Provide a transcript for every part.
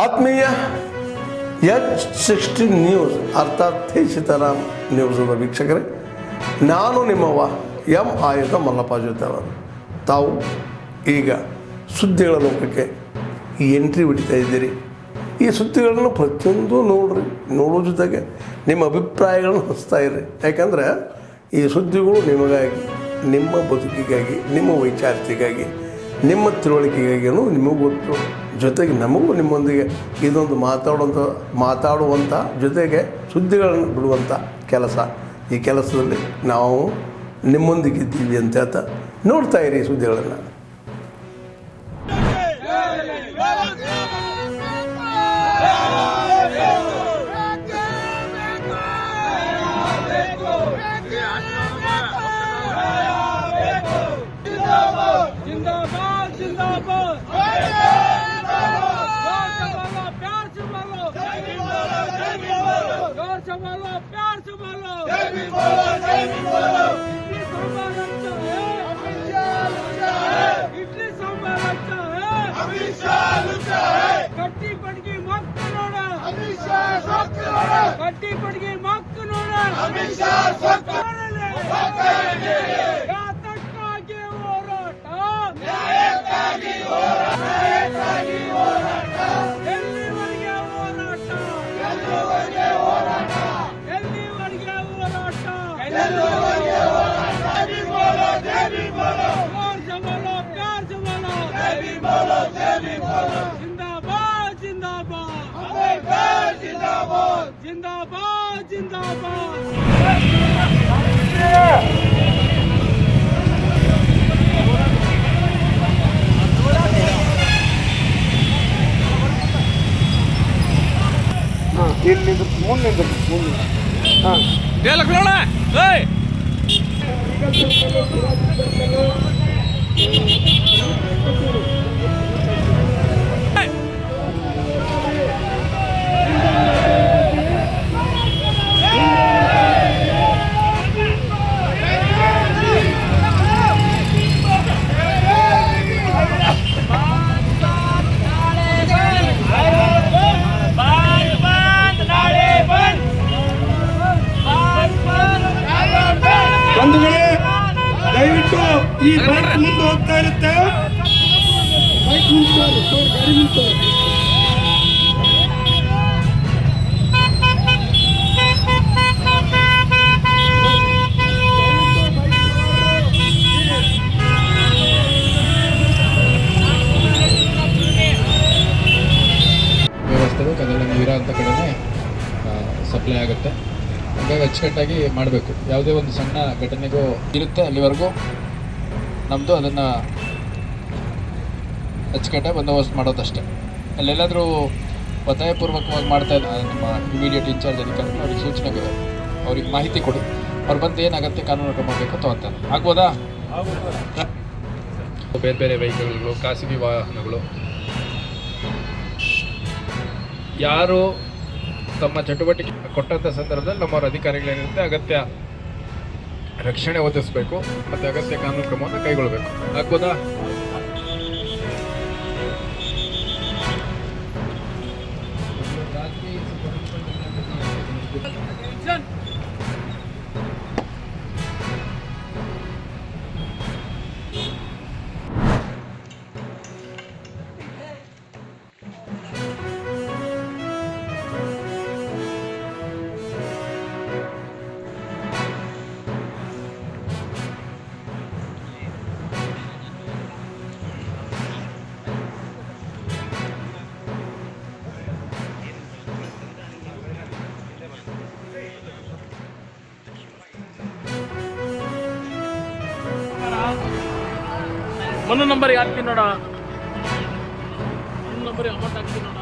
ಆತ್ಮೀಯ H16 news ಅರ್ಥಾತ್ ಹೇ ಸೀತಾರಾಮ್ ನ್ಯೂಸ್ನ ವೀಕ್ಷಕರೇ, ನಾನು ನಿಮ್ಮವ ಎಂ ಆಯುಧ ಮಲ್ಲಪ್ಪ ಜೊತೆವರು. ತಾವು ಈಗ ಸುದ್ದಿಗಳ ಲೋಕಕ್ಕೆ ಎಂಟ್ರಿ ಹೊಡಿತಾ ಇದ್ದೀರಿ. ಈ ಸುದ್ದಿಗಳನ್ನು ಪ್ರತಿಯೊಂದು ನೋಡೋ ಜೊತೆಗೆ ನಿಮ್ಮ ಅಭಿಪ್ರಾಯಗಳನ್ನು ಹಂಚ್ತಾ ಇರ್ರಿ. ಯಾಕಂದರೆ ಈ ಸುದ್ದಿಗಳು ನಿಮಗಾಗಿ, ನಿಮ್ಮ ಬದುಕಿಗಾಗಿ, ನಿಮ್ಮ ವೈಚಾರಿಕೆಗಾಗಿ, ನಿಮ್ಮ ತಿಳುವಳಿಕೆಗಾಗಿಯೂ ನಿಮಗೂ ಗೊತ್ತು, ಜೊತೆಗೆ ನಮಗೂ ನಿಮ್ಮೊಂದಿಗೆ ಇದೊಂದು ಮಾತಾಡುವಂಥ ಜೊತೆಗೆ ಸುದ್ದಿಗಳನ್ನು ಬಿಡುವಂಥ ಕೆಲಸ. ಈ ಕೆಲಸದಲ್ಲಿ ನಾವು ನಿಮ್ಮೊಂದಿಗಿದ್ದೀವಿ ಅಂತ ಹೇಳ್ತಾ ನೋಡ್ತಾ ಇರಿ ಸುದ್ದಿಗಳನ್ನು. ಕಟ್ಟಿ ಪಡ್ಗಿ ಮಕ್ಕ ನೋಡ ಯಾತಕ್ಕಾಗಿ ಹೋರಾಟ, ಎಲ್ಲಿವರೆಗೆ ಹೋರಾಟ, ಎಲ್ಲಿವರೆಗೆ ಹೋರಾಟ, ಜಿಂದಾಬಾದ್ ಜಿಂದಾಬಾದ್ ಜಿಂದಾಬಾದ್ ಜಿಂದಾಬಾದ್. ಇಲ್ಲಿ ಮುಂದೆ ಹಾಂ ಲಕ್ಷ್ಮಣ ಬಂಧುಗಳೇ, ದಯವಿಟ್ಟು ಈ ಬೈಕ್ ಮುಂದೆ ಹೋಗ್ತಾ ಇರುತ್ತೆ. ಬೈಕ್ ಗಾಡಿ ವ್ಯವಸ್ಥೆಗಳು ಅದೆಲ್ಲ ನೀರ ಅಂತ ಕಡೆನೇ ಸಪ್ಲೈ ಆಗುತ್ತೆ. ಹಾಗಾಗಿ ಅಚ್ಚುಕಟ್ಟಾಗಿ ಮಾಡಬೇಕು. ಯಾವುದೇ ಒಂದು ಸಣ್ಣ ಘಟನೆಗೂ ಇರುತ್ತೆ, ಅಲ್ಲಿವರೆಗೂ ನಮ್ಮದು ಅದನ್ನು ಅಚ್ಚುಕಟ್ಟಾಗಿ ಬಂದೋಬಸ್ತ್ ಮಾಡೋದಷ್ಟೇ. ಅಲ್ಲೆಲ್ಲಾದರೂ ಒತ್ತಾಯಪೂರ್ವಕವಾಗಿ ಮಾಡ್ತಾ ಇಲ್ಲ, ನಮ್ಮ ಇಮಿಡಿಯೇಟ್ ಇನ್ಚಾರ್ಜ್ ಅಧಿಕಾರಿಗಳು ಅವ್ರಿಗೆ ಸೂಚನೆಗಳು, ಅವ್ರಿಗೆ ಮಾಹಿತಿ ಕೊಡಿ, ಅವ್ರು ಬಂದು ಏನು ಅಗತ್ಯ ಕಾನೂನು ಕ್ರಮ ಬೇಕು ತಗೋತಾರೆ. ಆಗ್ಬೋದಾ? ಬೇರೆ ಬೇರೆ ವೆಹಿಕಲ್ಗಳು, ಖಾಸಗಿ ವಾಹನಗಳು, ಯಾರು ತಮ್ಮ ಚಟುವಟಿಕೆ ಕೊಟ್ಟಂಥ ಸಂದರ್ಭದಲ್ಲಿ ನಮ್ಮವ್ರ ಅಧಿಕಾರಿಗಳೇನಿರುತ್ತೆ ಅಗತ್ಯ ರಕ್ಷಣೆ ಒದಗಿಸಬೇಕು ಮತ್ತು ಅಗತ್ಯ ಕಾನೂನು ಕ್ರಮವನ್ನು ಕೈಗೊಳ್ಳಬೇಕು. ಆಗ್ಬೋದಾ? ಒಂದು ನಂಬರ್ಗೆ ಹಾಕ್ತೀನಿ ನೋಡ, ಒಂದು ನಂಬರ್ಗೆ ಅಮೌಂಟ್ ಹಾಕ್ತೀನಿ ನೋಡ.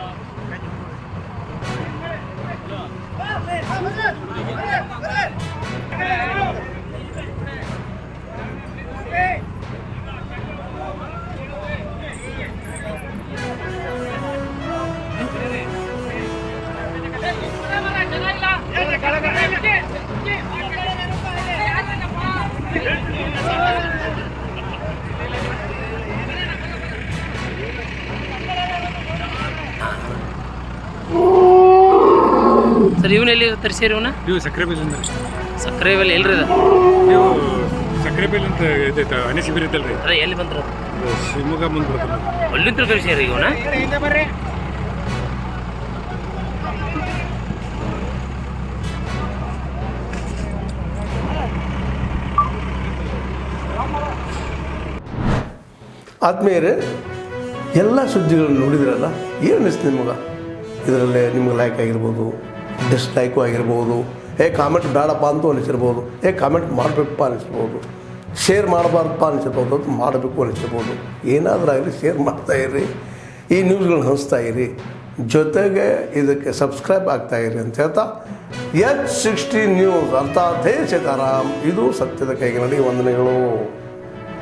ಸರ್ ಇವನ್ನ ಎಲ್ಲಿ ತರಿಸಿರಿ ಇವನ್ನ? ನೀವು ಸಕ್ಕರೆ ಬೇಲಿಂದ ಸಕ್ಕರೆ ಬೆಲೆ ಎಲ್ರಿ ಅದು? ನೀವು ಸಕ್ಕರೆ ಬೇಲಿ ಅಂತ ಇದೈತೆ ಹನಿ ಶಿಬಿರ ಐತಲ್ರಿ ಅದೇ ಎಲ್ಲಿ ಬಂದ್ರು? ಶಿವಮೊಗ್ಗ ಮುಂದೆ ಬರ್ತದೆ. ಅಲ್ಲಿಂದ ತರಿಸಿರಿ ಇವನ್ನ? ಆದ್ಮೇಲೆ ಎಲ್ಲ ಸುದ್ದಿಗಳನ್ನು ನೋಡಿದ್ರಲ್ಲ, ಏನು ಅನಿಸ್ತು ನಿಮಗೆ? ಇದರಲ್ಲೇ ನಿಮ್ಗೆ ಲೈಕ್ ಆಗಿರ್ಬೋದು, ಡಿಸ್ಲೈಕು ಆಗಿರ್ಬೋದು, ಕಾಮೆಂಟ್ ಬೇಡಪ್ಪ ಅಂತೂ ಅನಿಸಿರ್ಬೋದು, ಕಾಮೆಂಟ್ ಮಾಡಬೇಕಪ್ಪ ಅನಿಸಿರ್ಬೋದು, ಶೇರ್ ಮಾಡಬಾರ್ದಪ್ಪ ಅನಿಸಿರ್ಬೋದು, ಅದು ಮಾಡಬೇಕು ಅನಿಸಿರ್ಬೋದು. ಏನಾದರೂ ಆಗಲಿ ಶೇರ್ ಮಾಡ್ತಾಯಿರಿ, ಈ ನ್ಯೂಸ್ಗಳನ್ನ ಹಂಚ್ತಾ ಇರಿ, ಜೊತೆಗೆ ಇದಕ್ಕೆ ಸಬ್ಸ್ಕ್ರೈಬ್ ಆಗ್ತಾಯಿರಿ ಅಂತ ಹೇಳ್ತಾ H16 ನ್ಯೂಸ್ ಅರ್ಥಾತ್ ಹೇ ಸೀತಾರಾಮ್, ಇದು ಸತ್ಯದ ಕೈಗೆ ನಡಿ. ವಂದನೆಗಳು.